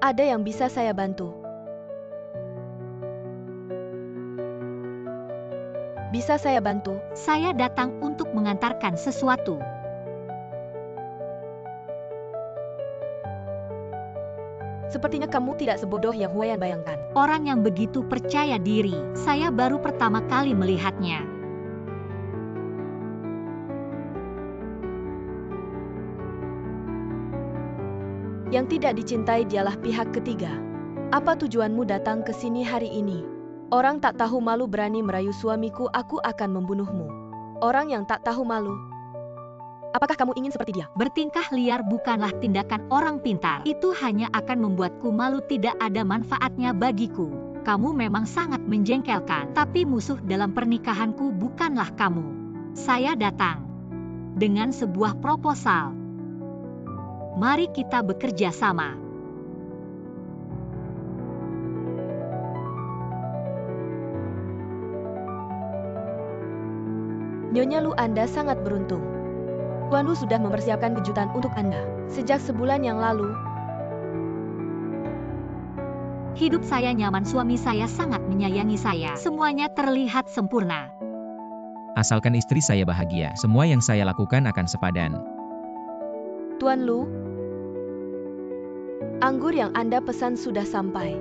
Ada yang bisa saya bantu? Bisa saya bantu? Saya datang untuk mengantarkan sesuatu. Sepertinya kamu tidak sebodoh yang Huayan bayangkan. Orang yang begitu percaya diri, saya baru pertama kali melihatnya. Yang tidak dicintai dialah pihak ketiga. Apa tujuanmu datang ke sini hari ini? Orang tak tahu malu berani merayu suamiku, aku akan membunuhmu. Orang yang tak tahu malu. Apakah kamu ingin seperti dia? Bertingkah liar bukanlah tindakan orang pintar. Itu hanya akan membuatku malu, tidak ada manfaatnya bagiku. Kamu memang sangat menjengkelkan, tapi musuh dalam pernikahanku bukanlah kamu. Saya datang dengan sebuah proposal. Mari kita bekerja sama. Nyonya Lu, Anda sangat beruntung. Tuan Lu sudah mempersiapkan kejutan untuk Anda. Sejak sebulan yang lalu, hidup saya nyaman, suami saya sangat menyayangi saya. Semuanya terlihat sempurna. Asalkan istri saya bahagia, semua yang saya lakukan akan sepadan. Tuan Lu, anggur yang Anda pesan sudah sampai.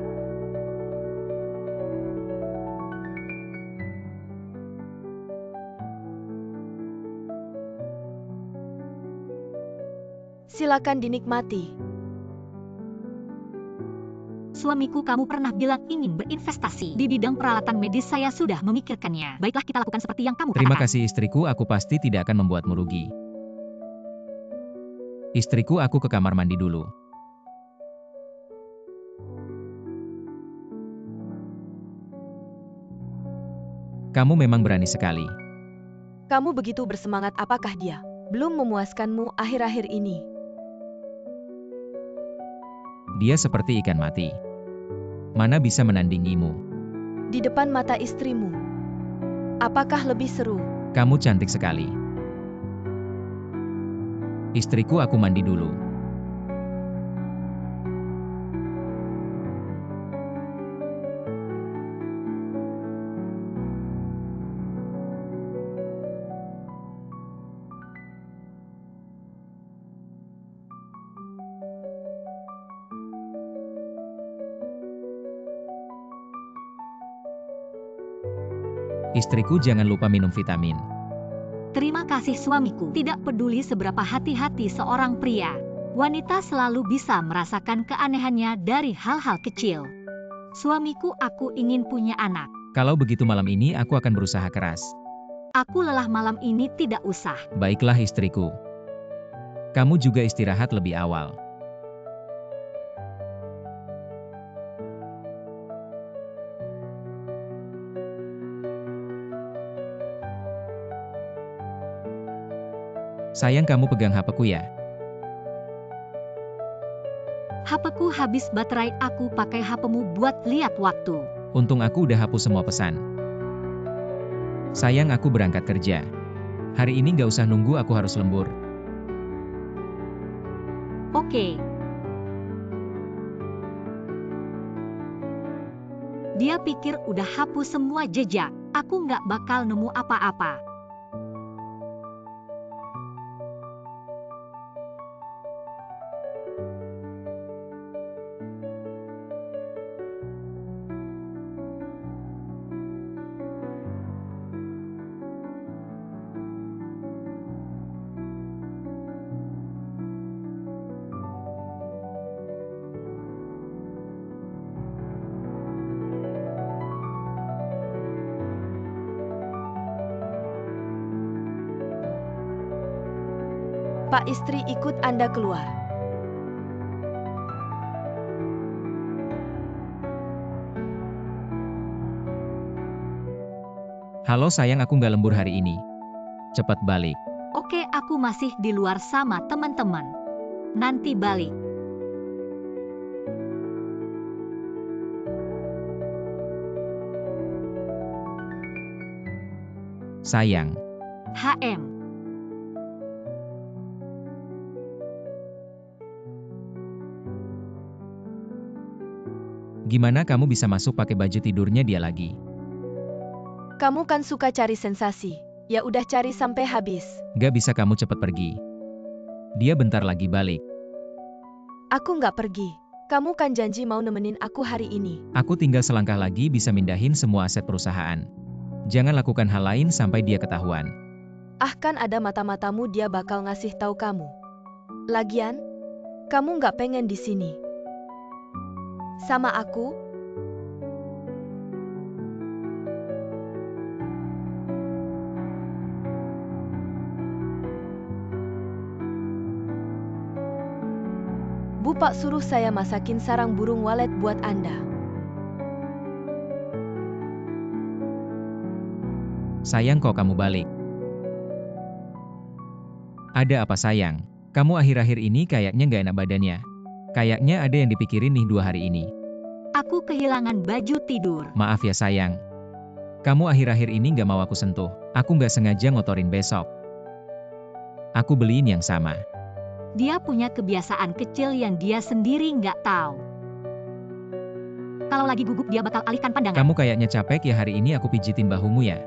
Silakan dinikmati. Suamiku, kamu pernah bilang ingin berinvestasi di bidang peralatan medis, saya sudah memikirkannya. Baiklah, kita lakukan seperti yang kamu Terima katakan. kasih istriku, aku pasti tidak akan membuatmu rugi. Istriku, aku ke kamar mandi dulu. Kamu memang berani sekali. Kamu begitu bersemangat, apakah dia belum memuaskanmu akhir-akhir ini? Dia seperti ikan mati. Mana bisa menandingimu? Di depan mata istrimu, apakah lebih seru? Kamu cantik sekali. Istriku, aku mandi dulu. Istriku, jangan lupa minum vitamin. Terima kasih suamiku. Tidak peduli seberapa hati-hati seorang pria, wanita selalu bisa merasakan keanehannya dari hal-hal kecil. Suamiku, aku ingin punya anak. Kalau begitu malam ini aku akan berusaha keras. Aku lelah malam ini, tidak usah. Baiklah istriku. Kamu juga istirahat lebih awal. Sayang, kamu pegang HP-ku ya. HP-ku habis baterai, aku pakai HP-mu buat lihat waktu. Untung aku udah hapus semua pesan. Sayang, aku berangkat kerja. Hari ini gak usah nunggu, aku harus lembur. Oke. Dia pikir udah hapus semua jejak. Aku nggak bakal nemu apa-apa. Pak istri ikut Anda keluar. Halo sayang, aku nggak lembur hari ini. Cepat balik. Oke, aku masih di luar sama teman-teman. Nanti balik. Sayang. HM. Gimana kamu bisa masuk pakai baju tidurnya dia lagi? Kamu kan suka cari sensasi. Ya udah cari sampai habis. Gak bisa kamu cepet pergi. Dia bentar lagi balik. Aku nggak pergi. Kamu kan janji mau nemenin aku hari ini. Aku tinggal selangkah lagi bisa mindahin semua aset perusahaan. Jangan lakukan hal lain sampai dia ketahuan. Ah, kan ada mata-matamu, dia bakal ngasih tahu kamu. Lagian, kamu nggak pengen di sini sama aku? Bu Pak suruh saya masakin sarang burung walet buat Anda. Sayang kok kamu balik. Ada apa sayang? Kamu akhir-akhir ini kayaknya gak enak badannya. Kayaknya ada yang dipikirin nih 2 hari ini. Aku kehilangan baju tidur. Maaf ya sayang. Kamu akhir-akhir ini gak mau aku sentuh. Aku gak sengaja ngotorin besok. Aku beliin yang sama. Dia punya kebiasaan kecil yang dia sendiri nggak tahu. Kalau lagi gugup dia bakal alihkan pandangan. Kamu kayaknya capek ya hari ini, aku pijitin bahumu ya.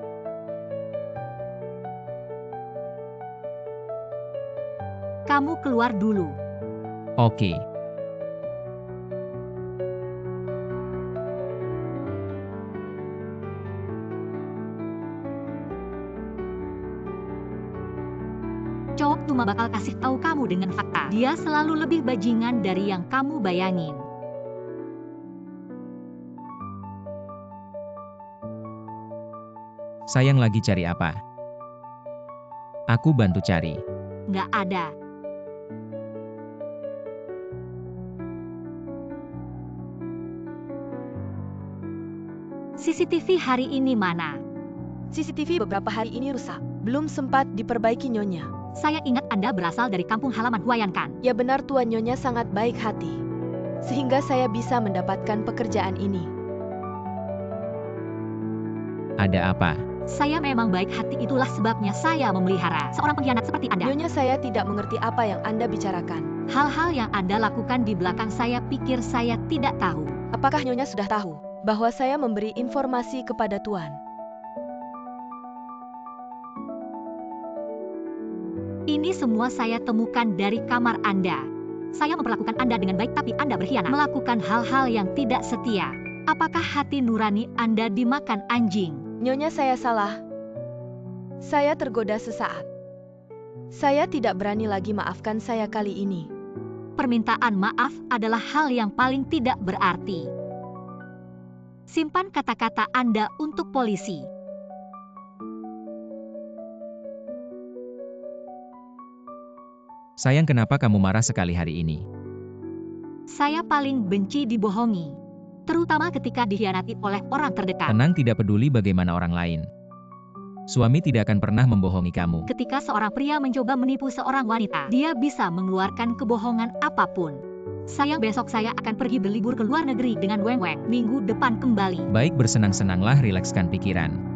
Kamu keluar dulu. Oke. Cowok cuma bakal kasih tahu kamu dengan fakta. Dia selalu lebih bajingan dari yang kamu bayangin. Sayang lagi cari apa? Aku bantu cari. Nggak ada. CCTV hari ini mana? CCTV beberapa hari ini rusak. Belum sempat diperbaiki Nyonya. Saya ingat Anda berasal dari kampung halaman Huayan kan? Ya benar, Tuan Nyonya sangat baik hati. Sehingga saya bisa mendapatkan pekerjaan ini. Ada apa? Saya memang baik hati, itulah sebabnya saya memelihara seorang pengkhianat seperti Anda. Nyonya, saya tidak mengerti apa yang Anda bicarakan. Hal-hal yang Anda lakukan di belakang saya pikir saya tidak tahu. Apakah Nyonya sudah tahu bahwa saya memberi informasi kepada Tuan? Ini semua saya temukan dari kamar Anda. Saya memperlakukan Anda dengan baik tapi Anda berkhianat. Melakukan hal-hal yang tidak setia. Apakah hati nurani Anda dimakan anjing? Nyonya, saya salah. Saya tergoda sesaat. Saya tidak berani lagi, maafkan saya kali ini. Permintaan maaf adalah hal yang paling tidak berarti. Simpan kata-kata Anda untuk polisi. Sayang, kenapa kamu marah sekali hari ini? Saya paling benci dibohongi, terutama ketika dikhianati oleh orang terdekat. Tenang, tidak peduli bagaimana orang lain. Suami tidak akan pernah membohongi kamu. Ketika seorang pria mencoba menipu seorang wanita, dia bisa mengeluarkan kebohongan apapun. Sayang, besok saya akan pergi berlibur ke luar negeri dengan Weng Weng. Minggu depan kembali. Baik, bersenang-senanglah, rilekskan pikiran.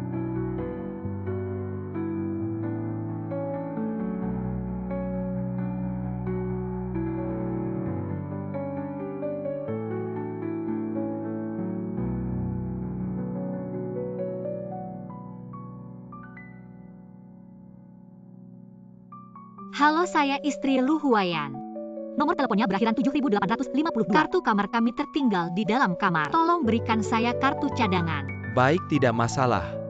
Halo, saya istri Lu Huayan. Nomor teleponnya berakhiran 7852. Kartu kamar kami tertinggal di dalam kamar. Tolong berikan saya kartu cadangan. Baik, tidak masalah.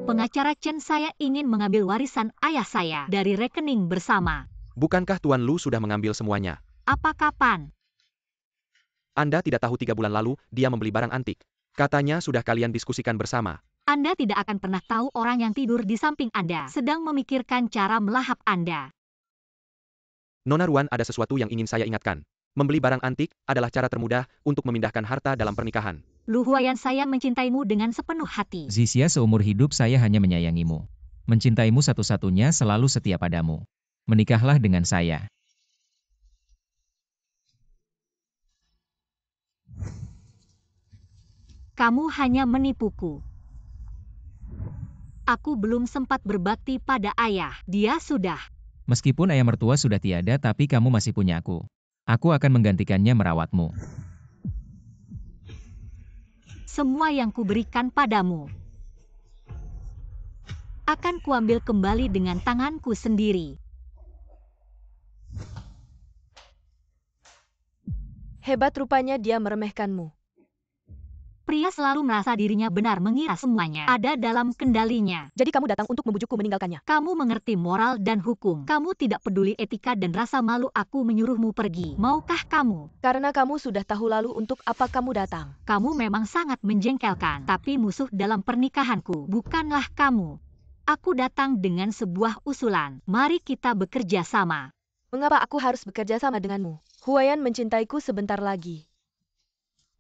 Pengacara Chen, saya ingin mengambil warisan ayah saya dari rekening bersama. Bukankah Tuan Lu sudah mengambil semuanya? Apa kapan? Anda tidak tahu 3 bulan lalu, dia membeli barang antik. Katanya sudah kalian diskusikan bersama. Anda tidak akan pernah tahu orang yang tidur di samping Anda sedang memikirkan cara melahap Anda. Nona Ruan, ada sesuatu yang ingin saya ingatkan. Membeli barang antik adalah cara termudah untuk memindahkan harta dalam pernikahan. Lu Huayan, saya mencintaimu dengan sepenuh hati. Zixia, seumur hidup saya hanya menyayangimu. Mencintaimu satu-satunya, selalu setia padamu. Menikahlah dengan saya. Kamu hanya menipuku. Aku belum sempat berbakti pada ayah. Dia sudah. Meskipun ayah mertua sudah tiada, tapi kamu masih punya aku. Aku akan menggantikannya merawatmu. Semua yang kuberikan padamu akan kuambil kembali dengan tanganku sendiri. Hebat rupanya dia meremehkanmu. Pria selalu merasa dirinya benar, mengira semuanya ada dalam kendalinya. Jadi kamu datang untuk membujukku meninggalkannya. Kamu mengerti moral dan hukum. Kamu tidak peduli etika dan rasa malu aku menyuruhmu pergi. Maukah kamu? Karena kamu sudah tahu lalu untuk apa kamu datang. Kamu memang sangat menjengkelkan. Tapi musuh dalam pernikahanku bukanlah kamu. Aku datang dengan sebuah usulan. Mari kita bekerja sama. Mengapa aku harus bekerja sama denganmu? Huayan mencintaiku sebentar lagi.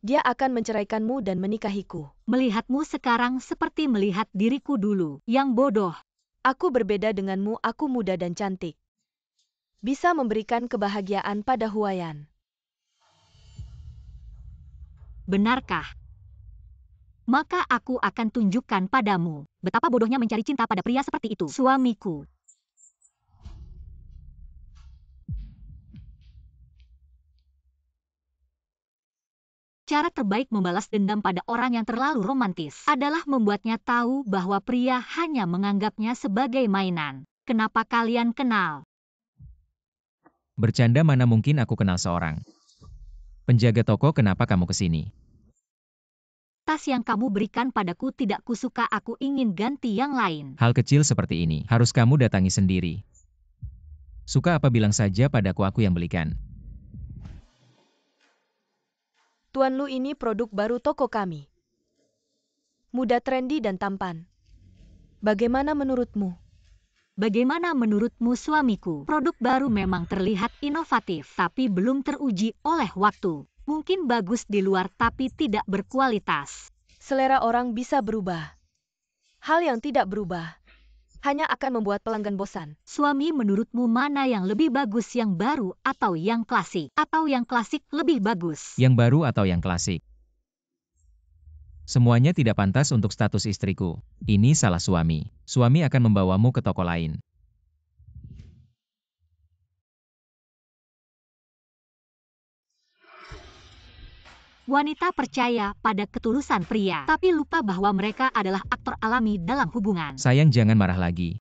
Dia akan menceraikanmu dan menikahiku. Melihatmu sekarang seperti melihat diriku dulu, yang bodoh. Aku berbeda denganmu, aku muda dan cantik. Bisa memberikan kebahagiaan pada Huayan. Benarkah? Maka aku akan tunjukkan padamu betapa bodohnya mencari cinta pada pria seperti itu. Suamiku. Cara terbaik membalas dendam pada orang yang terlalu romantis adalah membuatnya tahu bahwa pria hanya menganggapnya sebagai mainan. Kenapa kalian kenal? Bercanda, mana mungkin aku kenal seorang. Penjaga toko, kenapa kamu kesini? Tas yang kamu berikan padaku tidak kusuka, aku ingin ganti yang lain. Hal kecil seperti ini harus kamu datangi sendiri. Suka apa bilang saja padaku, aku yang belikan. Tuan Lu, ini produk baru toko kami. Muda, trendy dan tampan. Bagaimana menurutmu? Bagaimana menurutmu, suamiku? Produk baru memang terlihat inovatif, tapi belum teruji oleh waktu. Mungkin bagus di luar tapi tidak berkualitas. Selera orang bisa berubah. Hal yang tidak berubah hanya akan membuat pelanggan bosan. Suami, menurutmu mana yang lebih bagus, yang baru atau yang klasik? Atau yang klasik lebih bagus? Yang baru atau yang klasik? Semuanya tidak pantas untuk status istriku. Ini salah suami. Suami akan membawamu ke toko lain. Wanita percaya pada ketulusan pria, tapi lupa bahwa mereka adalah aktor alami dalam hubungan. Sayang, jangan marah lagi.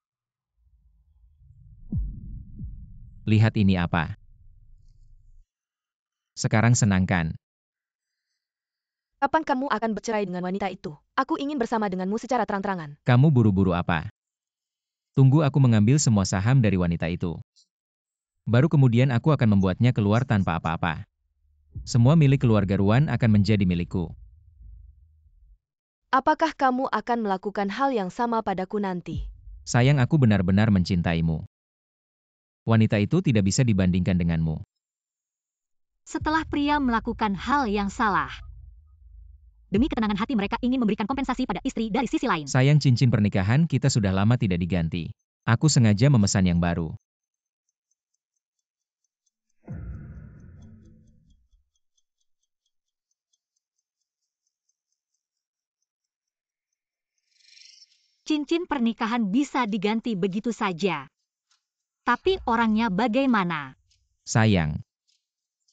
Lihat ini apa. Sekarang senangkan. Kapan kamu akan bercerai dengan wanita itu? Aku ingin bersama denganmu secara terang-terangan. Kamu buru-buru apa? Tunggu aku mengambil semua saham dari wanita itu. Baru kemudian aku akan membuatnya keluar tanpa apa-apa. Semua milik keluarga Ruan akan menjadi milikku. Apakah kamu akan melakukan hal yang sama padaku nanti? Sayang, aku benar-benar mencintaimu. Wanita itu tidak bisa dibandingkan denganmu. Setelah pria melakukan hal yang salah, demi ketenangan hati mereka ingin memberikan kompensasi pada istri dari sisi lain. Sayang, cincin pernikahan kita sudah lama tidak diganti. Aku sengaja memesan yang baru. Cincin pernikahan bisa diganti begitu saja. Tapi orangnya bagaimana? Sayang,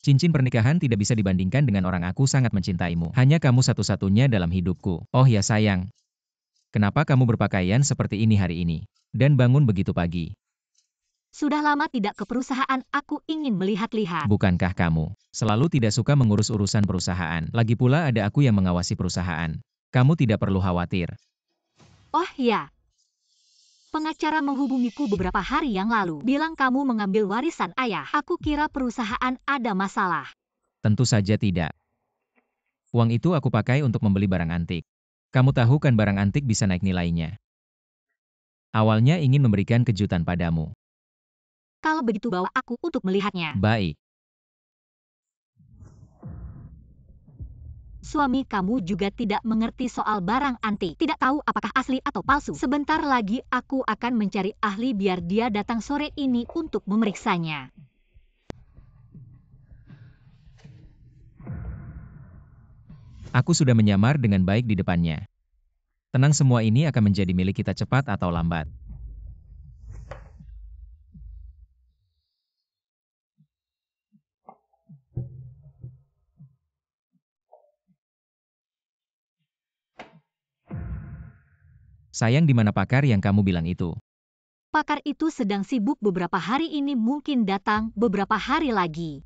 cincin pernikahan tidak bisa dibandingkan dengan orang. Aku sangat mencintaimu. Hanya kamu satu-satunya dalam hidupku. Oh ya sayang, kenapa kamu berpakaian seperti ini hari ini? Dan bangun begitu pagi? Sudah lama tidak ke perusahaan, aku ingin melihat-lihat. Bukankah kamu selalu tidak suka mengurus urusan perusahaan? Lagi pula ada aku yang mengawasi perusahaan. Kamu tidak perlu khawatir. Oh ya, pengacara menghubungiku beberapa hari yang lalu, bilang kamu mengambil warisan ayah. Aku kira perusahaan ada masalah. Tentu saja tidak. Uang itu aku pakai untuk membeli barang antik. Kamu tahu kan barang antik bisa naik nilainya. Awalnya ingin memberikan kejutan padamu. Kalau begitu bawa aku untuk melihatnya. Baik. Suami kamu juga tidak mengerti soal barang antik. Tidak tahu apakah asli atau palsu. Sebentar lagi aku akan mencari ahli biar dia datang sore ini untuk memeriksanya. Aku sudah menyamar dengan baik di depannya. Tenang, semua ini akan menjadi milik kita cepat atau lambat. Sayang, di mana pakar yang kamu bilang itu? Pakar itu sedang sibuk beberapa hari ini, mungkin datang beberapa hari lagi.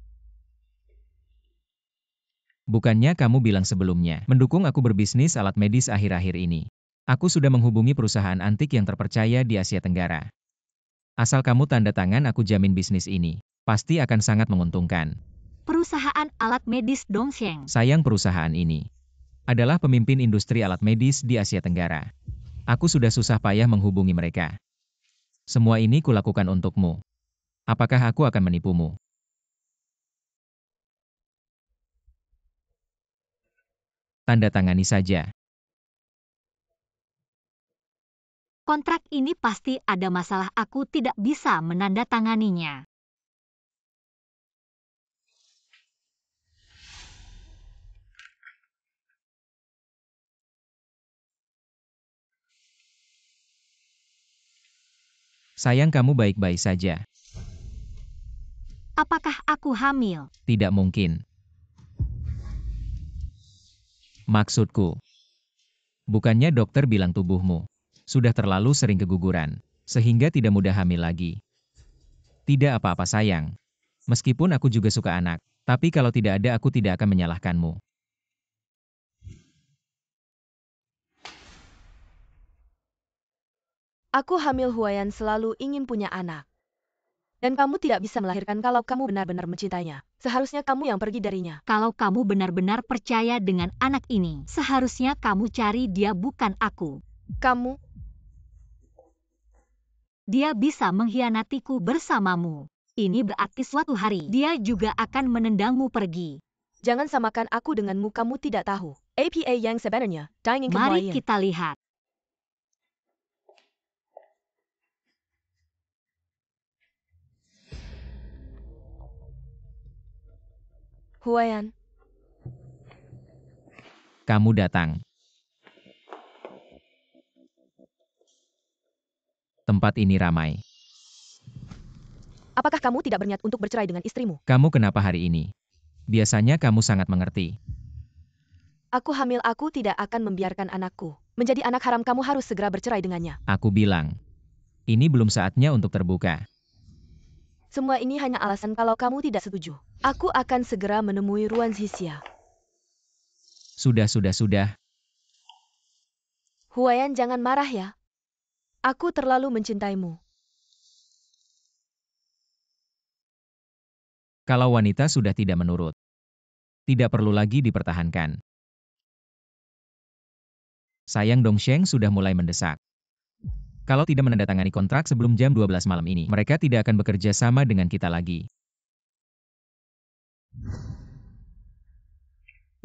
Bukannya kamu bilang sebelumnya, mendukung aku berbisnis alat medis akhir-akhir ini. Aku sudah menghubungi perusahaan antik yang terpercaya di Asia Tenggara. Asal kamu tanda tangan, aku jamin bisnis ini pasti akan sangat menguntungkan. Perusahaan alat medis Dongsheng. Sayang, perusahaan ini adalah pemimpin industri alat medis di Asia Tenggara. Aku sudah susah payah menghubungi mereka. Semua ini kulakukan untukmu. Apakah aku akan menipumu? Tanda tangani saja. Kontrak ini pasti ada masalah, aku tidak bisa menandatanganinya. Sayang, kamu baik-baik saja. Apakah aku hamil? Tidak mungkin. Maksudku, bukannya dokter bilang tubuhmu sudah terlalu sering keguguran, sehingga tidak mudah hamil lagi. Tidak apa-apa sayang. Meskipun aku juga suka anak, tapi kalau tidak ada aku tidak akan menyalahkanmu. Aku hamil. Huayan selalu ingin punya anak. Dan kamu tidak bisa melahirkan kalau kamu benar-benar mencintainya. Seharusnya kamu yang pergi darinya. Kalau kamu benar-benar percaya dengan anak ini, seharusnya kamu cari dia, bukan aku. Kamu, Dia bisa mengkhianatiku bersamamu. Ini berarti suatu hari dia juga akan menendangmu pergi. jangan samakan aku denganmu, kamu tidak tahu. Apa yang sebenarnya, dying Mari Huayan. kita lihat. Huayan, Kamu datang. Tempat ini ramai. apakah kamu tidak berniat untuk bercerai dengan istrimu? Kamu kenapa hari ini? Biasanya kamu sangat mengerti. Aku hamil, aku tidak akan membiarkan anakku menjadi anak haram. Kamu harus segera bercerai dengannya. Aku bilang, ini belum saatnya untuk terbuka. Semua ini hanya alasan kalau kamu tidak setuju. Aku akan segera menemui Ruan Zixia. Sudah. Huayan, jangan marah ya. Aku terlalu mencintaimu. Kalau wanita sudah tidak menurut, tidak perlu lagi dipertahankan. Sayang, Dongsheng sudah mulai mendesak. Kalau tidak menandatangani kontrak sebelum jam 12 malam ini, mereka tidak akan bekerja sama dengan kita lagi.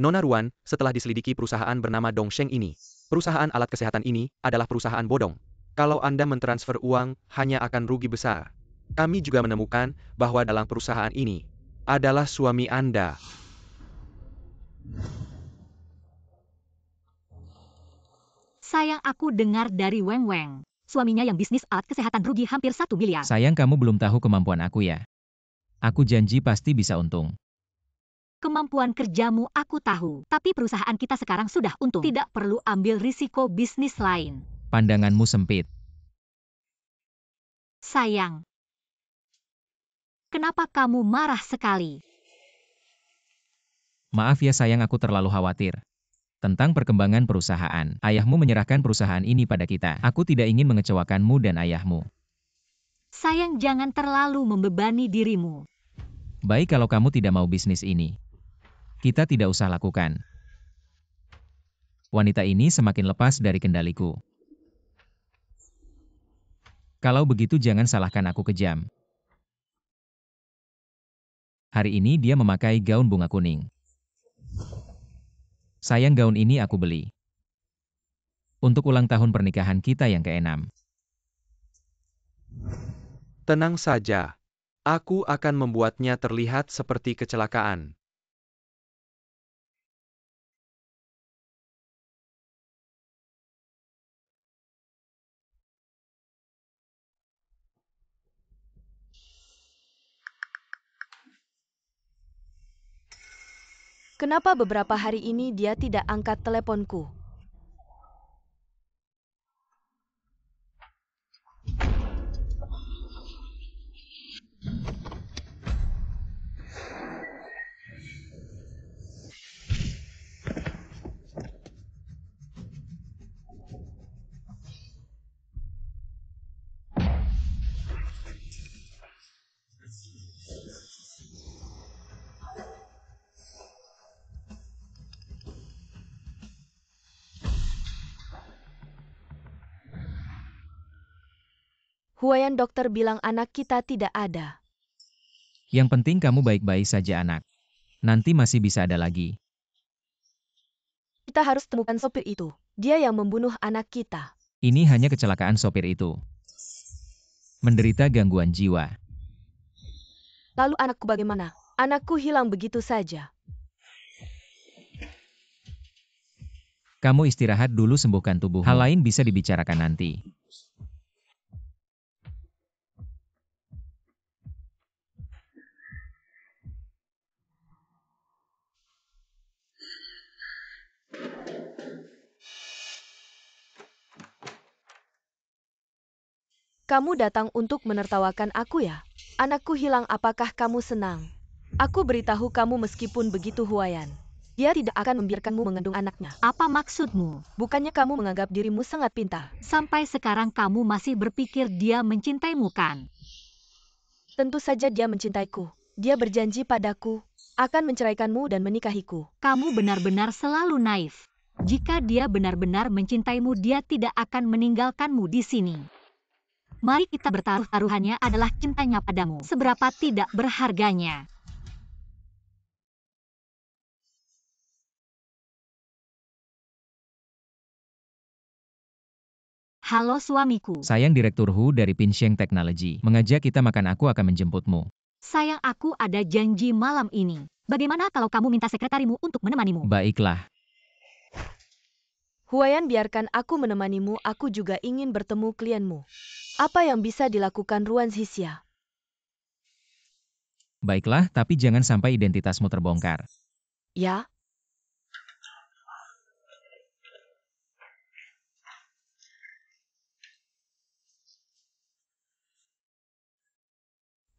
Nona Ruan, setelah diselidiki perusahaan bernama Dongsheng ini, perusahaan alat kesehatan ini adalah perusahaan bodong. Kalau Anda mentransfer uang, hanya akan rugi besar. Kami juga menemukan bahwa dalam perusahaan ini adalah suami Anda. Sayang, aku dengar dari Weng Weng. Suaminya yang bisnis alat kesehatan rugi hampir 1 miliar. Sayang, kamu belum tahu kemampuan aku ya. Aku janji pasti bisa untung. Kemampuan kerjamu aku tahu, tapi perusahaan kita sekarang sudah untung. Tidak perlu ambil risiko bisnis lain. Pandanganmu sempit. Sayang, kenapa kamu marah sekali? Maaf ya sayang, aku terlalu khawatir tentang perkembangan perusahaan. Ayahmu menyerahkan perusahaan ini pada kita. Aku tidak ingin mengecewakanmu dan ayahmu. Sayang, jangan terlalu membebani dirimu. Baik, kalau kamu tidak mau bisnis ini, kita tidak usah lakukan. Wanita ini semakin lepas dari kendaliku. Kalau begitu jangan salahkan aku kejam. Hari ini dia memakai gaun bunga kuning. Sayang, gaun ini aku beli untuk ulang tahun pernikahan kita yang ke-6. Tenang saja. Aku akan membuatnya terlihat seperti kecelakaan. Kenapa beberapa hari ini dia tidak angkat teleponku? Huayan, dokter bilang anak kita tidak ada. Yang penting kamu baik-baik saja, anak. Nanti masih bisa ada lagi. Kita harus temukan sopir itu. Dia yang membunuh anak kita. Ini hanya kecelakaan sopir itu. Menderita gangguan jiwa. Lalu anakku bagaimana? Anakku hilang begitu saja. Kamu istirahat dulu, sembuhkan tubuhmu. Hal lain bisa dibicarakan nanti. Kamu datang untuk menertawakan aku ya? Anakku hilang, apakah kamu senang? Aku beritahu kamu meskipun begitu, Huayan. Dia tidak akan membiarkanmu mengandung anaknya. Apa maksudmu? Bukannya kamu menganggap dirimu sangat pintar? Sampai sekarang kamu masih berpikir dia mencintaimu kan? Tentu saja dia mencintaiku. Dia berjanji padaku akan menceraikanmu dan menikahiku. Kamu benar-benar selalu naif. Jika dia benar-benar mencintaimu, dia tidak akan meninggalkanmu di sini. Mari kita bertaruh, taruhannya adalah cintanya padamu. Seberapa tidak berharganya. Halo suamiku. Sayang, Direktur Hu dari Pinsheng Technology mengajak kita makan, aku akan menjemputmu. Sayang, aku ada janji malam ini. Bagaimana kalau kamu minta sekretarimu untuk menemanimu? Baiklah. Huayan, biarkan aku menemanimu, aku juga ingin bertemu klienmu. Apa yang bisa dilakukan Ruan Zixia? Baiklah, tapi jangan sampai identitasmu terbongkar. Ya?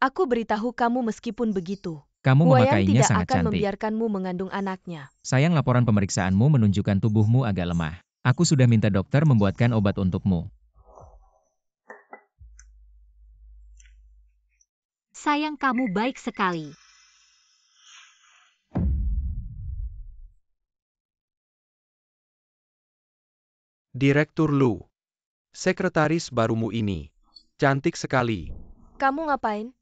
Aku beritahu kamu meskipun begitu. Kamu Huayan memakainya tidak sangat akan cantik. membiarkanmu mengandung anaknya. Sayang, laporan pemeriksaanmu menunjukkan tubuhmu agak lemah. Aku sudah minta dokter membuatkan obat untukmu. Sayang, kamu baik sekali. Direktur Lu. Sekretaris barumu ini. Cantik sekali. Kamu ngapain?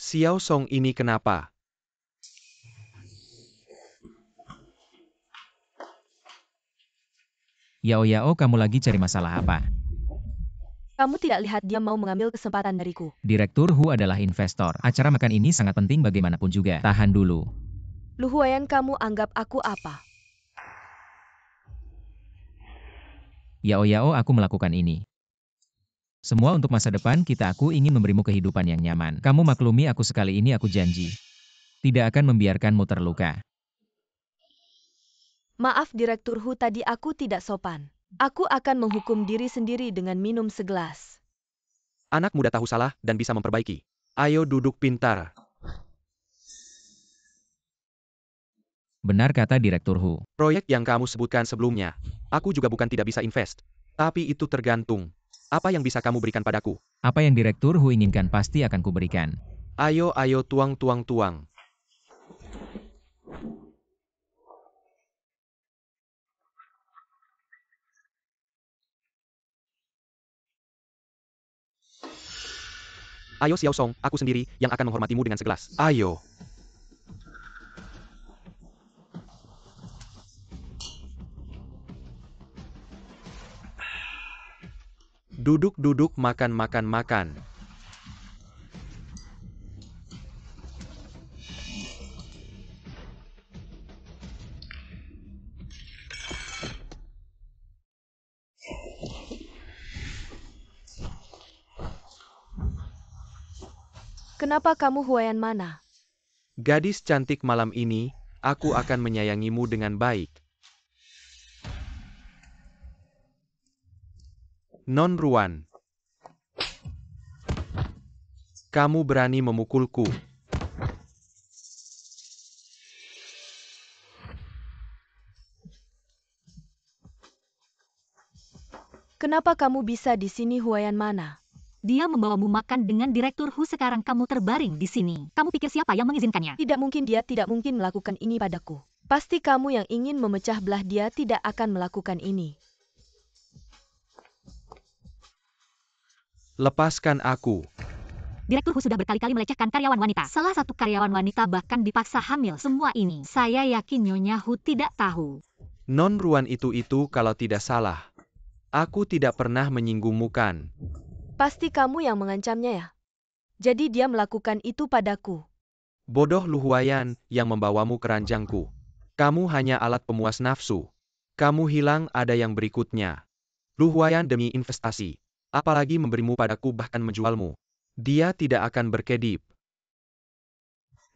Xiao Song ini kenapa? Yao, kamu lagi cari masalah apa? Kamu tidak lihat dia mau mengambil kesempatan dariku. Direktur Hu adalah investor. Acara makan ini sangat penting bagaimanapun juga. Tahan dulu. Lu Huayan, kamu anggap aku apa? Yao, aku melakukan ini. Semua untuk masa depan kita, aku ingin memberimu kehidupan yang nyaman. Kamu maklumi aku, sekali ini aku janji. Tidak akan membiarkanmu terluka. Maaf Direktur Hu, tadi aku tidak sopan. Aku akan menghukum diri sendiri dengan minum segelas. Anak muda tahu salah dan bisa memperbaiki. Ayo duduk pintar. Benar kata Direktur Hu. Proyek yang kamu sebutkan sebelumnya, aku juga bukan tidak bisa invest. Tapi itu tergantung. Apa yang bisa kamu berikan padaku? Apa yang Direktur Hu inginkan pasti akan kuberikan. Ayo tuang. Ayo Xiao Song, aku sendiri yang akan menghormatimu dengan segelas. Ayo. Duduk-duduk makan. Kenapa kamu Huayan mana? Gadis cantik malam ini, aku akan menyayangimu dengan baik. Non Ruan. Kamu berani memukulku. Kenapa kamu bisa di sini Huayan mana? Dia membawamu makan dengan Direktur Hu, sekarang kamu terbaring di sini. Kamu pikir siapa yang mengizinkannya? Tidak mungkin, dia tidak mungkin melakukan ini padaku. Pasti kamu yang ingin memecah belah, dia tidak akan melakukan ini. Lepaskan aku. Direktur Hu sudah berkali-kali melecehkan karyawan wanita. Salah satu karyawan wanita bahkan dipaksa hamil. Semua ini, saya yakin Nyonya Hu tidak tahu. Non Ruan itu kalau tidak salah. Aku tidak pernah menyinggungmu kan? Pasti kamu yang mengancamnya ya? Jadi dia melakukan itu padaku. Bodoh Lu Huayan yang membawamu ke ranjangku. Kamu hanya alat pemuas nafsu. Kamu hilang, ada yang berikutnya. Lu Huayan demi investasi. Apalagi memberimu padaku, bahkan menjualmu. Dia tidak akan berkedip.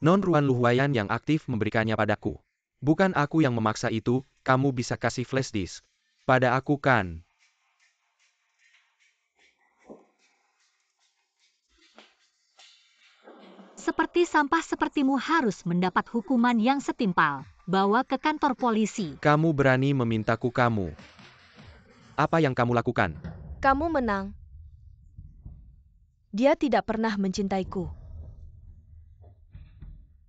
Non Ruan Lu Huayan yang aktif memberikannya padaku. Bukan aku yang memaksa itu, kamu bisa kasih flash disk pada aku kan? Seperti sampah sepertimu harus mendapat hukuman yang setimpal. Bawa ke kantor polisi. Kamu berani memintaku kamu. Apa yang kamu lakukan? Kamu menang. Dia tidak pernah mencintaiku.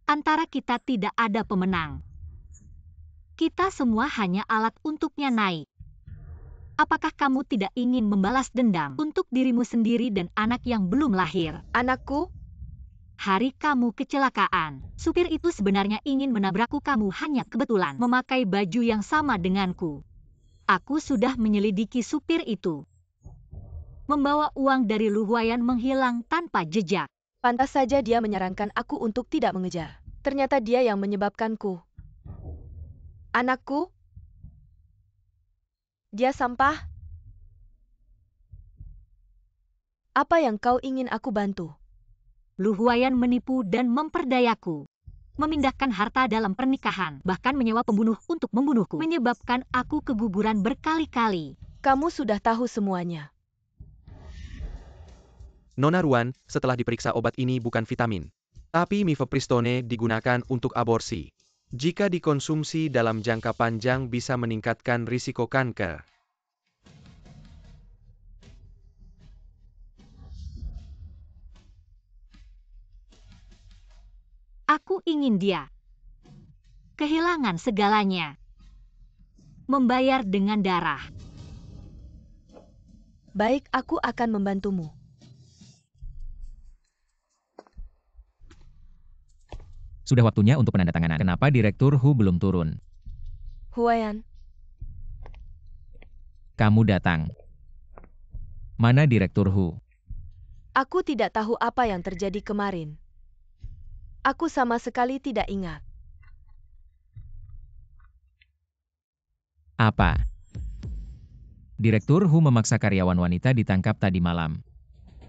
Antara kita tidak ada pemenang. Kita semua hanya alat untuknya naik. Apakah kamu tidak ingin membalas dendam untuk dirimu sendiri dan anak yang belum lahir? Anakku? Hari kamu kecelakaan, supir itu sebenarnya ingin menabrakku. Kamu hanya kebetulan memakai baju yang sama denganku. Aku sudah menyelidiki supir itu. Membawa uang dari Lu Huayan menghilang tanpa jejak. Pantas saja dia menyarankan aku untuk tidak mengejar. Ternyata dia yang menyebabkanku. Anakku? Dia sampah? Apa yang kau ingin aku bantu? Lu Huayan menipu dan memperdayaku. Memindahkan harta dalam pernikahan, bahkan menyewa pembunuh untuk membunuhku. Menyebabkan aku keguguran berkali-kali. Kamu sudah tahu semuanya. Nona Ruan, setelah diperiksa obat ini bukan vitamin. Tapi mifepristone digunakan untuk aborsi. Jika dikonsumsi dalam jangka panjang bisa meningkatkan risiko kanker. Aku ingin dia kehilangan segalanya. Membayar dengan darah. Baik, aku akan membantumu. Sudah waktunya untuk penandatanganan. Kenapa Direktur Hu belum turun? Huayan, Kamu datang. Mana Direktur Hu? aku tidak tahu apa yang terjadi kemarin. Aku sama sekali tidak ingat. Apa? Direktur Hu memaksa karyawan wanita ditangkap tadi malam.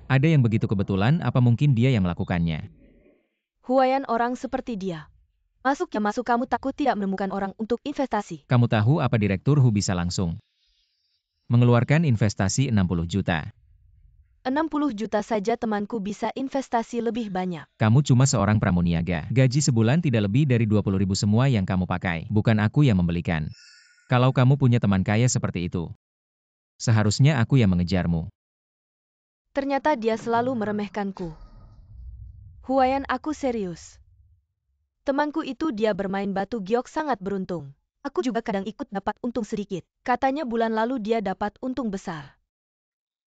Ada yang begitu kebetulan, apa mungkin dia yang melakukannya? Huayan orang seperti dia. Masuk ya masuk, kamu takut tidak menemukan orang untuk investasi. Kamu tahu apa Direktur Hu bisa langsung mengeluarkan investasi 60 juta. 60 juta saja temanku bisa investasi lebih banyak. Kamu cuma seorang pramuniaga. Gaji sebulan tidak lebih dari 20.000 semua yang kamu pakai. Bukan aku yang membelikan. Kalau kamu punya teman kaya seperti itu, seharusnya aku yang mengejarmu. Ternyata dia selalu meremehkanku. Huayan, aku serius. Temanku itu dia bermain batu giok sangat beruntung. Aku juga kadang ikut dapat untung sedikit. Katanya bulan lalu dia dapat untung besar.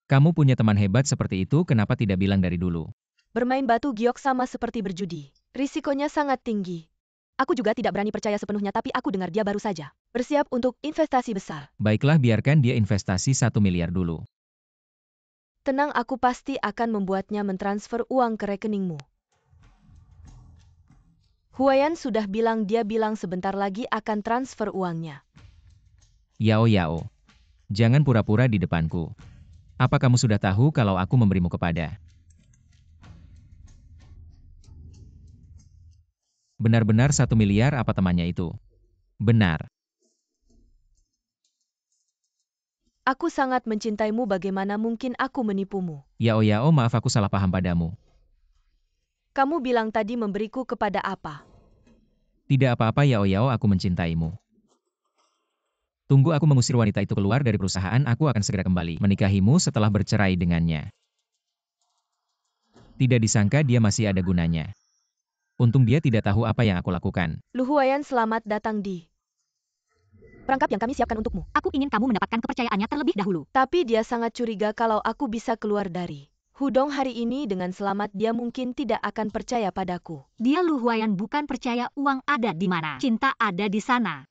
Kamu punya teman hebat seperti itu, kenapa tidak bilang dari dulu? Bermain batu giok sama seperti berjudi. Risikonya sangat tinggi. Aku juga tidak berani percaya sepenuhnya, tapi aku dengar dia baru saja bersiap untuk investasi besar. Baiklah, biarkan dia investasi 1 miliar dulu. Tenang, aku pasti akan membuatnya mentransfer uang ke rekeningmu. Huayan sudah bilang, dia bilang sebentar lagi akan transfer uangnya. Yao Yao. Jangan pura-pura di depanku. Apa kamu sudah tahu kalau aku memberimu kepada? Benar-benar 1 miliar apa temannya itu? Benar. Aku sangat mencintaimu, bagaimana mungkin aku menipumu? Yao Yao, maaf aku salah paham padamu. Kamu bilang tadi memberiku kepada apa? Tidak apa-apa Yao Yao, aku mencintaimu. Tunggu aku mengusir wanita itu keluar dari perusahaan, aku akan segera kembali menikahimu setelah bercerai dengannya. Tidak disangka dia masih ada gunanya. Untung dia tidak tahu apa yang aku lakukan. Lu Huayan, selamat datang di perangkap yang kami siapkan untukmu. Aku ingin kamu mendapatkan kepercayaannya terlebih dahulu. Tapi dia sangat curiga kalau aku bisa keluar dari Hudong hari ini dengan selamat. Dia mungkin tidak akan percaya padaku. Dia Lu Huayan bukan percaya uang ada di mana. Cinta ada di sana.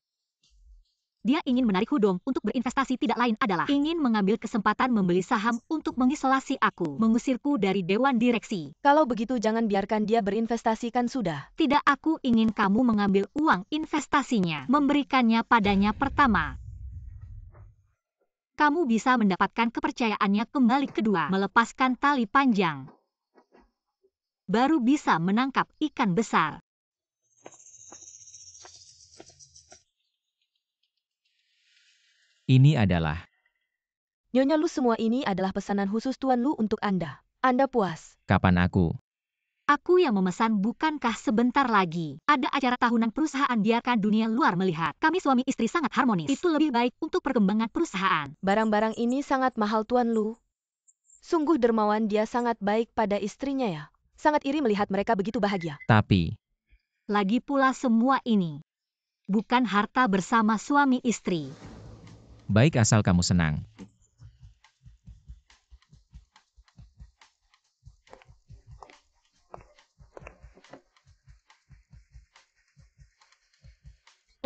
Dia ingin menarik Hudong untuk berinvestasi, tidak lain adalah ingin mengambil kesempatan membeli saham untuk mengisolasi aku, mengusirku dari dewan direksi. Kalau begitu jangan biarkan dia berinvestasi, kan sudah. Tidak, aku ingin kamu mengambil uang investasinya, memberikannya padanya pertama. Kamu bisa mendapatkan kepercayaannya kembali kedua, melepaskan tali panjang. Baru bisa menangkap ikan besar. Ini adalah... Nyonya Lu, semua ini adalah pesanan khusus Tuan Lu untuk Anda. Anda puas? Kapan aku? Aku yang memesan, bukankah sebentar lagi ada acara tahunan perusahaan, biarkan dunia luar melihat. Kami suami istri sangat harmonis. Itu lebih baik untuk perkembangan perusahaan. Barang-barang ini sangat mahal Tuan Lu. Sungguh dermawan, dia sangat baik pada istrinya ya. Sangat iri melihat mereka begitu bahagia. Tapi... Lagi pula semua ini bukan harta bersama suami istri. Baik, asal kamu senang.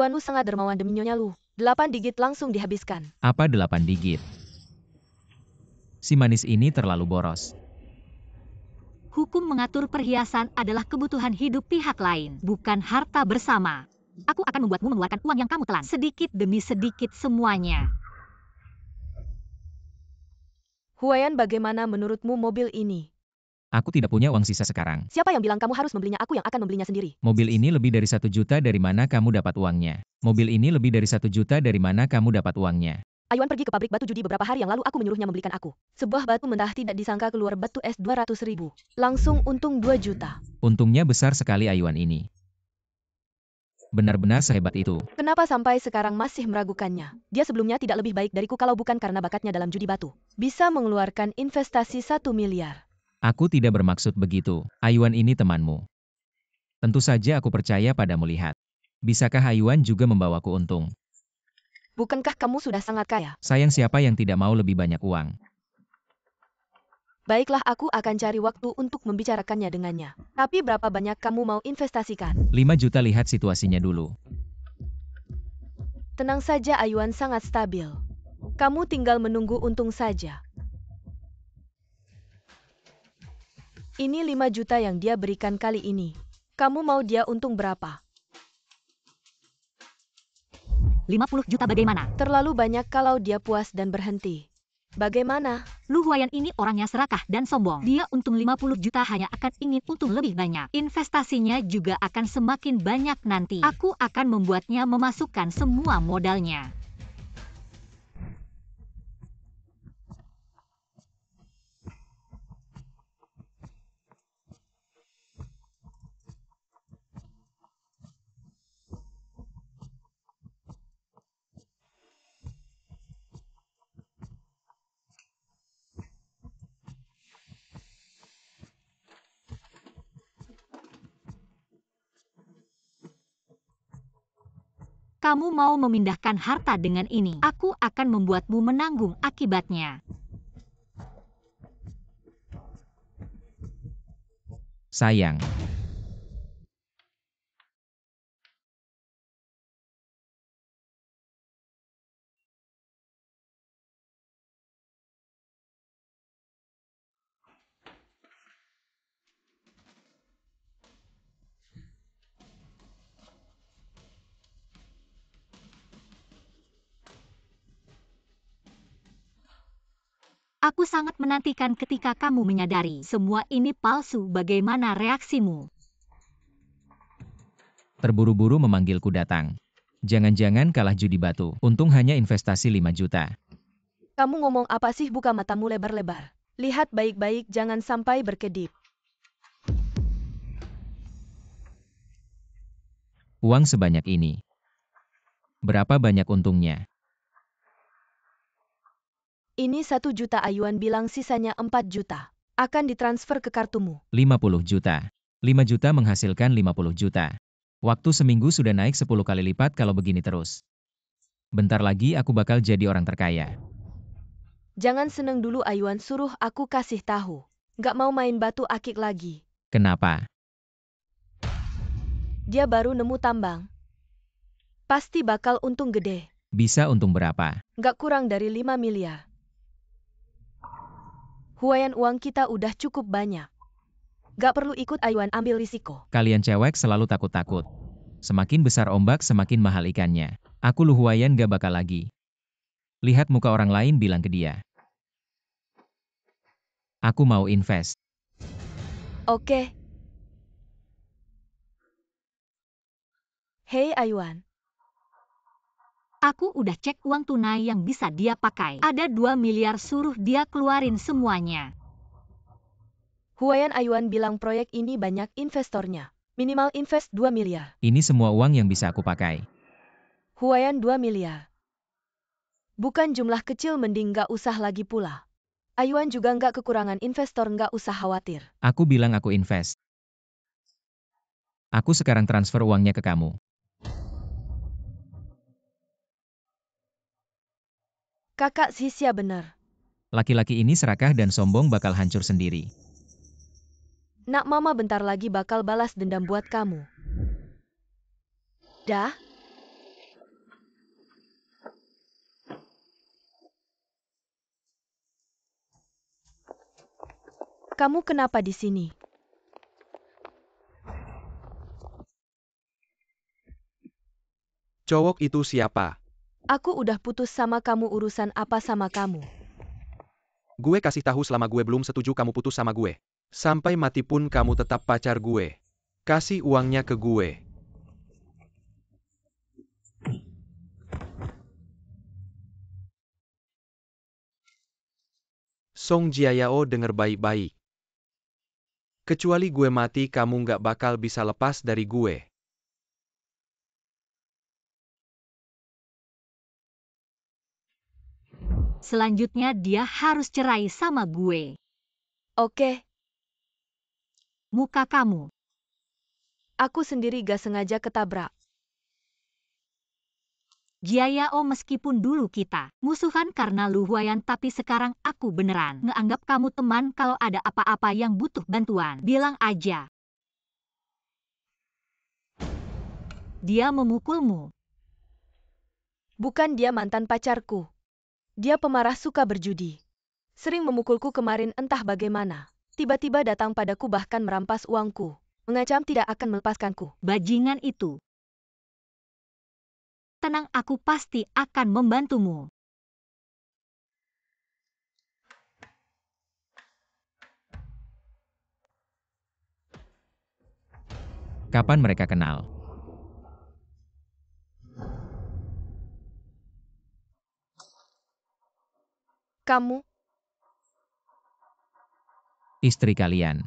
Tuan Lu sangat dermawan demi Nyonya Lu. 8 digit langsung dihabiskan. Apa 8 digit? Si manis ini terlalu boros. Hukum mengatur perhiasan adalah kebutuhan hidup pihak lain, bukan harta bersama. Aku akan membuatmu mengeluarkan uang yang kamu telan, sedikit demi sedikit semuanya. Huayan, bagaimana menurutmu mobil ini? Aku tidak punya uang sisa sekarang. Siapa yang bilang kamu harus membelinya? Aku yang akan membelinya sendiri. Mobil ini lebih dari 1 juta, dari mana kamu dapat uangnya? Mobil ini lebih dari 1 juta, dari mana kamu dapat uangnya? Ayuan pergi ke pabrik batu judi beberapa hari yang lalu, aku menyuruhnya membelikan aku sebuah batu mentah, tidak disangka keluar batu es 200.000. Langsung untung 2 juta. Untungnya besar sekali Ayuan ini. Benar-benar sehebat itu. Kenapa sampai sekarang masih meragukannya? Dia sebelumnya tidak lebih baik dariku kalau bukan karena bakatnya dalam judi batu. Bisa mengeluarkan investasi 1 miliar. Aku tidak bermaksud begitu. Ayuan ini temanmu. Tentu saja aku percaya padamu, lihat. Bisakah Ayuan juga membawaku untung? Bukankah kamu sudah sangat kaya? Sayang, siapa yang tidak mau lebih banyak uang? Baiklah, aku akan cari waktu untuk membicarakannya dengannya. Tapi berapa banyak kamu mau investasikan? 5 juta, lihat situasinya dulu. Tenang saja, Ayuan sangat stabil. Kamu tinggal menunggu untung saja. Ini 5 juta yang dia berikan kali ini. Kamu mau dia untung berapa? 50 juta bagaimana? Terlalu banyak kalau dia puas dan berhenti. Bagaimana? Lu Huayan ini orangnya serakah dan sombong. Dia untung 50 juta hanya akan ingin untung lebih banyak. Investasinya juga akan semakin banyak nanti. Aku akan membuatnya memasukkan semua modalnya. Kamu mau memindahkan harta dengan ini? Aku akan membuatmu menanggung akibatnya. Sayang. Aku sangat menantikan ketika kamu menyadari semua ini palsu. Bagaimana reaksimu? Terburu-buru memanggilku datang. Jangan-jangan kalah judi batu. Untung hanya investasi 5 juta. Kamu ngomong apa sih? Buka matamu lebar-lebar. Lihat baik-baik, jangan sampai berkedip. Uang sebanyak ini. Berapa banyak untungnya? Ini 1 juta, Ayuan bilang, sisanya 4 juta. Akan ditransfer ke kartumu. 50 juta. 5 juta menghasilkan 50 juta. Waktu seminggu sudah naik 10 kali lipat kalau begini terus. Bentar lagi aku bakal jadi orang terkaya. Jangan seneng dulu, Ayuan, suruh aku kasih tahu. Nggak mau main batu akik lagi. Kenapa? Dia baru nemu tambang. Pasti bakal untung gede. Bisa untung berapa? Nggak kurang dari 5 miliar. Huayan, uang kita udah cukup banyak. Nggak perlu ikut Ayuan ambil risiko. Kalian cewek selalu takut-takut. Semakin besar ombak semakin mahal ikannya. Aku Lu Huayan gak bakal lagi. Lihat muka orang lain bilang ke dia. Aku mau invest. Oke. Hei Ayuan. Aku udah cek uang tunai yang bisa dia pakai. Ada 2 miliar, suruh dia keluarin semuanya. Huayan, Ayuan bilang proyek ini banyak investornya. Minimal invest 2 miliar. Ini semua uang yang bisa aku pakai. Huayan, 2 miliar. Bukan jumlah kecil, mending nggak usah lagi pula. Ayuan juga nggak kekurangan investor, nggak usah khawatir. Aku bilang aku invest. Aku sekarang transfer uangnya ke kamu. Kakak Sisya bener. Laki-laki ini serakah dan sombong bakal hancur sendiri. Nak mama bentar lagi bakal balas dendam buat kamu. Dah? Kamu kenapa di sini? Cowok itu siapa? Aku udah putus sama kamu, urusan apa sama kamu? Gue kasih tahu, selama gue belum setuju kamu putus sama gue. Sampai mati pun kamu tetap pacar gue. Kasih uangnya ke gue. Song Jiayao, denger baik-baik. Kecuali gue mati, kamu nggak bakal bisa lepas dari gue. Selanjutnya dia harus cerai sama gue. Oke, Muka kamu. aku sendiri gak sengaja ketabrak. Jiayao, meskipun dulu kita musuhan karena Lu Huayan, tapi sekarang aku beneran ngeanggap kamu teman. Kalau ada apa-apa yang butuh bantuan, bilang aja. Dia memukulmu. Bukan, dia mantan pacarku. Dia pemarah, suka berjudi. Sering memukulku kemarin, entah bagaimana. Tiba-tiba datang padaku, bahkan merampas uangku. Mengancam tidak akan melepaskanku. Bajingan itu. Tenang, aku pasti akan membantumu. Kapan mereka kenal? Kamu? Istri kalian.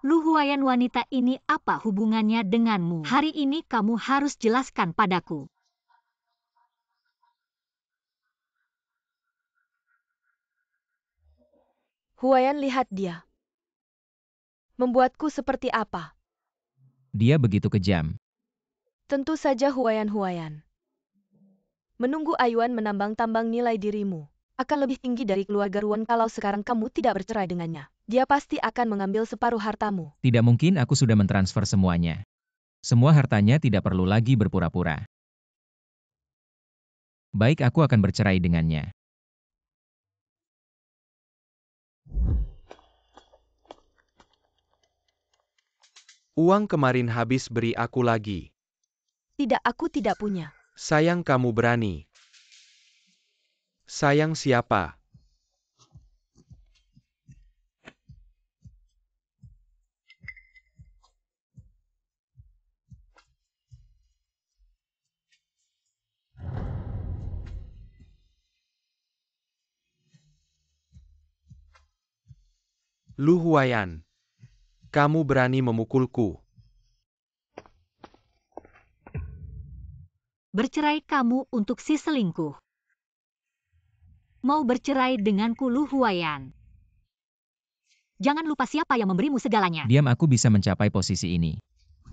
Lu Huayan, wanita ini apa hubungannya denganmu? Hari ini kamu harus jelaskan padaku. Huayan, lihat dia. Membuatku seperti apa? Dia begitu kejam. Tentu saja Huayan. Menunggu Ayuan menambang-tambang nilai dirimu. akan lebih tinggi dari keluarga Ruan kalau sekarang kamu tidak bercerai dengannya. Dia pasti akan mengambil separuh hartamu. Tidak mungkin aku sudah mentransfer semuanya. Semua hartanya tidak perlu lagi berpura-pura. Baik, aku akan bercerai dengannya. Uang kemarin habis, beri aku lagi. Tidak, aku tidak punya. Sayang, kamu berani. Sayang siapa? Lu Huayan. Kamu berani memukulku. Bercerai kamu untuk si selingkuh. Mau bercerai denganku, Lu Huayan. Jangan lupa siapa yang memberimu segalanya. Diam, aku bisa mencapai posisi ini.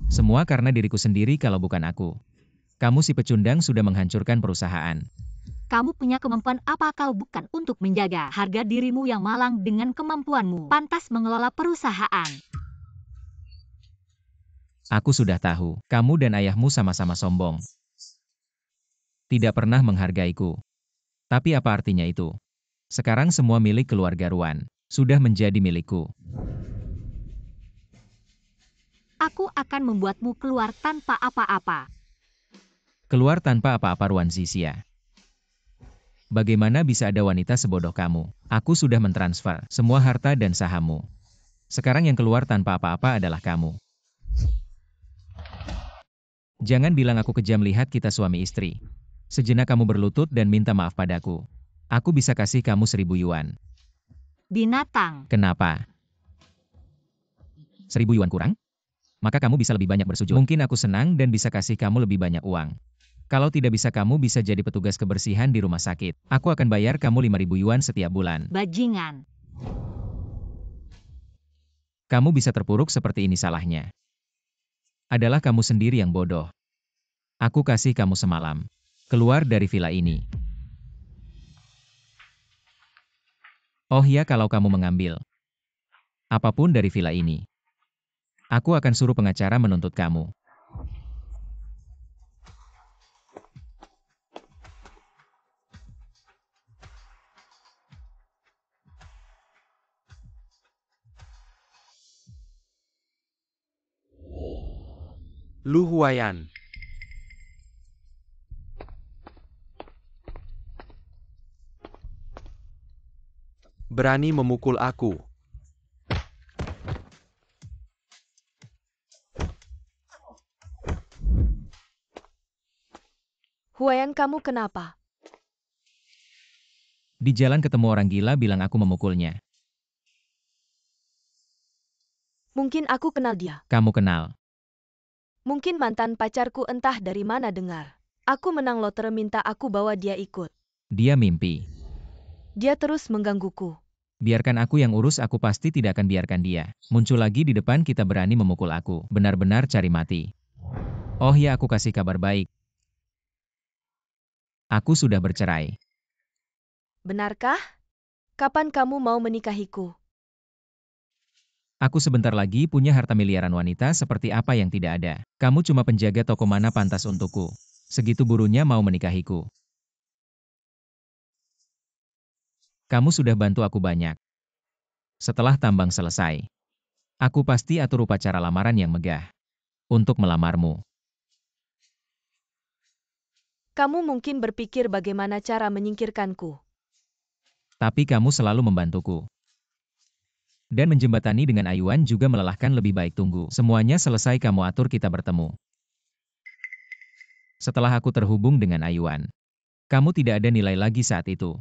Semua karena diriku sendiri kalau bukan aku. Kamu si pecundang sudah menghancurkan perusahaan. Kamu punya kemampuan apa kalau bukan untuk menjaga harga dirimu yang malang dengan kemampuanmu pantas mengelola perusahaan. Aku sudah tahu, kamu dan ayahmu sama-sama sombong. Tidak pernah menghargaiku. Tapi apa artinya itu? Sekarang semua milik keluarga Ruan sudah menjadi milikku. Aku akan membuatmu keluar tanpa apa-apa. Keluar tanpa apa-apa, Ruan Zixia. Bagaimana bisa ada wanita sebodoh kamu? Aku sudah mentransfer semua harta dan sahammu. Sekarang yang keluar tanpa apa-apa adalah kamu. Jangan bilang aku kejam, lihat kita suami istri. Sejenak kamu berlutut dan minta maaf padaku. Aku bisa kasih kamu 1.000 yuan. Binatang. Kenapa? 1.000 yuan kurang? Maka kamu bisa lebih banyak bersujud. Mungkin aku senang dan bisa kasih kamu lebih banyak uang. Kalau tidak bisa, kamu bisa jadi petugas kebersihan di rumah sakit. Aku akan bayar kamu 5.000 yuan setiap bulan. Bajingan. Kamu bisa terpuruk seperti ini, salahnya adalah kamu sendiri yang bodoh. Aku kasih kamu semalam. Keluar dari villa ini. Oh ya, kalau kamu mengambil apapun dari villa ini, aku akan suruh pengacara menuntut kamu. Lu Huayan. Berani memukul aku. Huayan, kamu kenapa? Di jalan ketemu orang gila bilang aku memukulnya. Mungkin aku kenal dia. Kamu kenal? Mungkin mantan pacarku, entah dari mana dengar. Aku menang lotre, minta aku bawa dia ikut. Dia mimpi. Dia terus menggangguku. Biarkan aku yang urus, aku pasti tidak akan biarkan dia muncul lagi di depan kita berani memukul aku. Benar-benar cari mati. Oh ya, aku kasih kabar baik. Aku sudah bercerai. Benarkah? Kapan kamu mau menikahiku? Aku sebentar lagi punya harta miliaran, wanita seperti apa yang tidak ada. Kamu cuma penjaga toko, mana pantas untukku. Segitu burunya mau menikahiku. Kamu sudah bantu aku banyak. Setelah tambang selesai, aku pasti atur upacara lamaran yang megah untuk melamarmu. Kamu mungkin berpikir bagaimana cara menyingkirkanku. Tapi kamu selalu membantuku. Dan menjembatani dengan Ayuan juga melelahkan. Lebih baik tunggu semuanya selesai, kamu atur kita bertemu. Setelah aku terhubung dengan Ayuan, kamu tidak ada nilai lagi saat itu.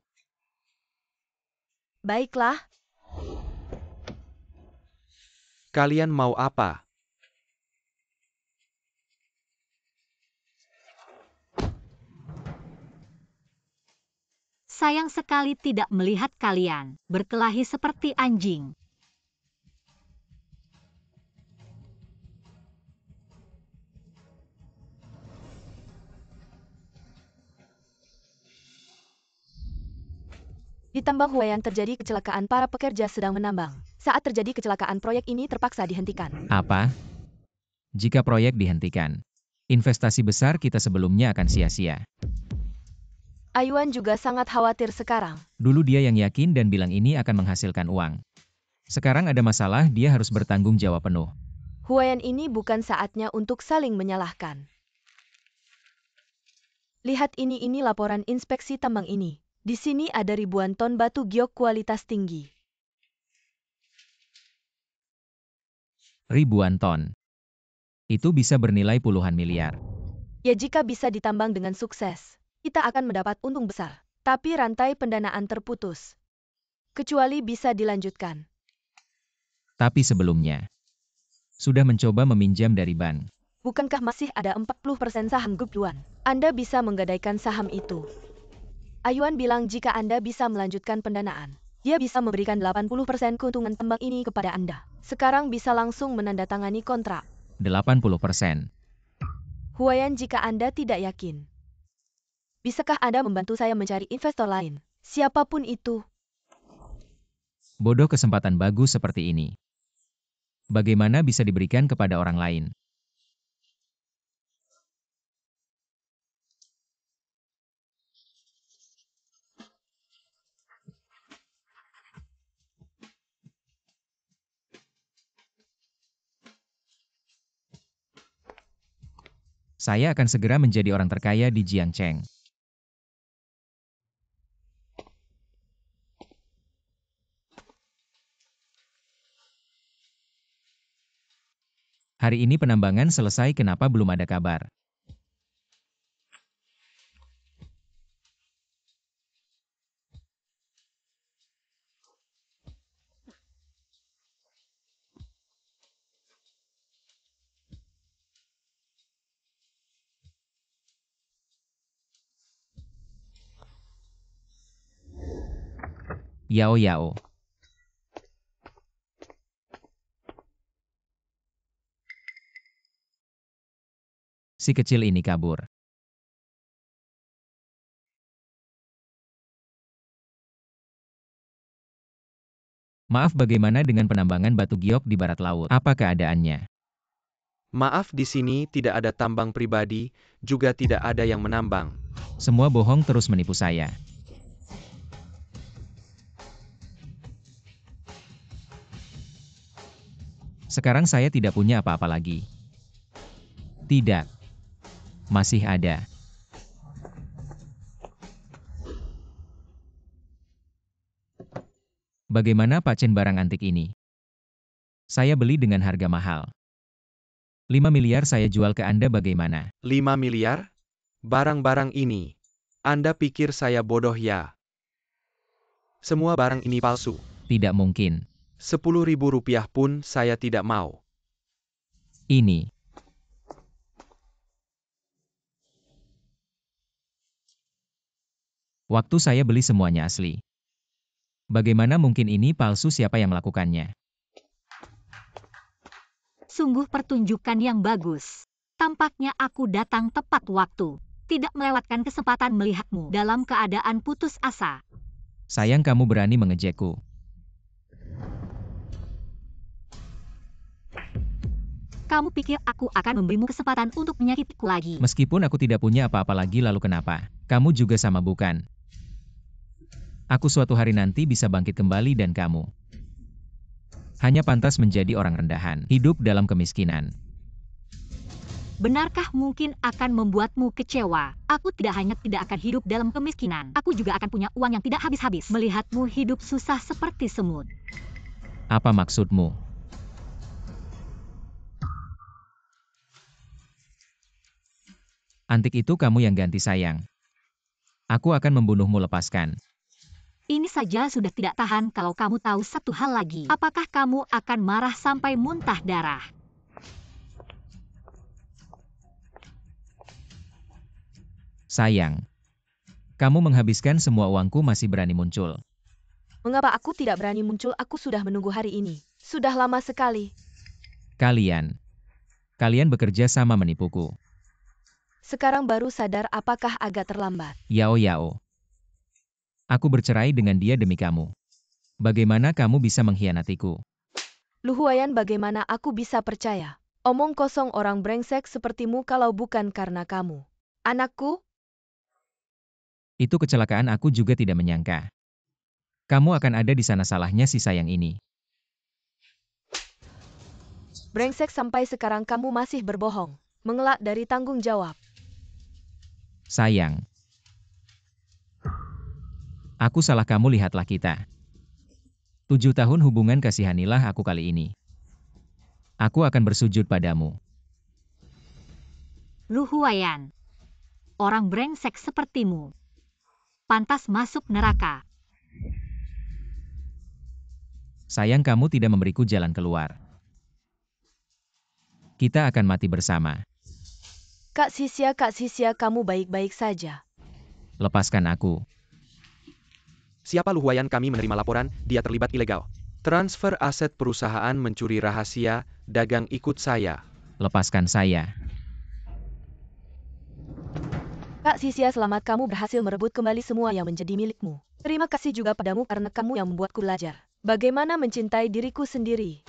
Baiklah. Kalian mau apa? Sayang sekali tidak melihat kalian berkelahi seperti anjing. Di tambang Huayan terjadi kecelakaan, para pekerja sedang menambang. Saat terjadi kecelakaan, proyek ini terpaksa dihentikan. Apa? Jika proyek dihentikan, investasi besar kita sebelumnya akan sia-sia. Ayuan juga sangat khawatir sekarang. Dulu dia yang yakin dan bilang ini akan menghasilkan uang. Sekarang ada masalah, dia harus bertanggung jawab penuh. Huayan ini bukan saatnya untuk saling menyalahkan. Lihat ini laporan inspeksi tambang ini. Di sini ada ribuan ton batu giok kualitas tinggi. Ribuan ton. Itu bisa bernilai puluhan miliar. Ya, jika bisa ditambang dengan sukses, kita akan mendapat untung besar. Tapi rantai pendanaan terputus. Kecuali bisa dilanjutkan. Tapi sebelumnya, sudah mencoba meminjam dari bank. Bukankah masih ada 40% saham grup Yuan? Anda bisa menggadaikan saham itu. Ayuan bilang jika Anda bisa melanjutkan pendanaan, dia bisa memberikan 80% keuntungan tambang ini kepada Anda. Sekarang bisa langsung menandatangani kontrak. 80%. Huayan, jika Anda tidak yakin, bisakah Anda membantu saya mencari investor lain? Siapapun itu. Bodoh, kesempatan bagus seperti ini. Bagaimana bisa diberikan kepada orang lain? Saya akan segera menjadi orang terkaya di Jiangcheng. Hari ini penambangan selesai, kenapa belum ada kabar? Yao Yao. Si kecil ini kabur. Maaf, bagaimana dengan penambangan batu giok di barat laut? Apa keadaannya? Maaf, di sini tidak ada tambang pribadi, juga tidak ada yang menambang. Semua bohong, terus menipu saya. Sekarang saya tidak punya apa-apa lagi. Tidak. Masih ada. Bagaimana Pak Chen barang antik ini? Saya beli dengan harga mahal. 5 miliar saya jual ke Anda, bagaimana? 5 miliar? Barang-barang ini. Anda pikir saya bodoh ya? Semua barang ini palsu. Tidak mungkin. 10.000 rupiah pun saya tidak mau. Ini. Waktu saya beli semuanya asli. Bagaimana mungkin ini palsu? Siapa yang melakukannya? Sungguh pertunjukan yang bagus. Tampaknya aku datang tepat waktu. Tidak melewatkan kesempatan melihatmu dalam keadaan putus asa. Sayang kamu berani mengejekku. Kamu pikir aku akan memberimu kesempatan untuk menyakitiku lagi? Meskipun aku tidak punya apa-apa lagi, lalu kenapa? Kamu juga sama, bukan? Aku suatu hari nanti bisa bangkit kembali dan kamu hanya pantas menjadi orang rendahan, hidup dalam kemiskinan. Benarkah mungkin akan membuatmu kecewa? Aku tidak hanya tidak akan hidup dalam kemiskinan, aku juga akan punya uang yang tidak habis-habis. Melihatmu hidup susah seperti semut. Apa maksudmu? Antik itu kamu yang ganti, sayang. Aku akan membunuhmu, lepaskan. Ini saja sudah tidak tahan. Kalau kamu tahu satu hal lagi, apakah kamu akan marah sampai muntah darah? Sayang, kamu menghabiskan semua uangku, masih berani muncul. Mengapa aku tidak berani muncul? Aku sudah menunggu hari ini. Sudah lama sekali. Kalian bekerja sama menipuku. Sekarang baru sadar, apakah agak terlambat? Yao Yao. Aku bercerai dengan dia demi kamu. Bagaimana kamu bisa mengkhianatiku? Lu Huayan, bagaimana aku bisa percaya? Omong kosong orang brengsek sepertimu kalau bukan karena kamu. Anakku, Itu kecelakaan, aku juga tidak menyangka. Kamu akan ada di sana, salahnya si sayang ini. brengsek, sampai sekarang kamu masih berbohong. Mengelak dari tanggung jawab. Sayang. Aku salah, kamu lihatlah kita. 7 tahun hubungan, kasihanilah aku kali ini. Aku akan bersujud padamu. Lu Huayan. Orang brengsek sepertimu. Pantas masuk neraka. Sayang, kamu tidak memberiku jalan keluar. Kita akan mati bersama. Kak Sisya, kamu baik-baik saja. Lepaskan aku. Siapa Lu Huayan? Kami menerima laporan, dia terlibat ilegal. Transfer aset perusahaan, mencuri rahasia, dagang, ikut saya. Lepaskan saya. Kak Sisya, selamat, kamu berhasil merebut kembali semua yang menjadi milikmu. Terima kasih juga padamu karena kamu yang membuatku belajar bagaimana mencintai diriku sendiri.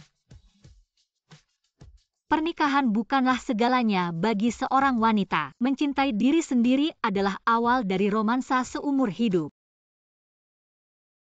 Pernikahan bukanlah segalanya bagi seorang wanita. Mencintai diri sendiri adalah awal dari romansa seumur hidup.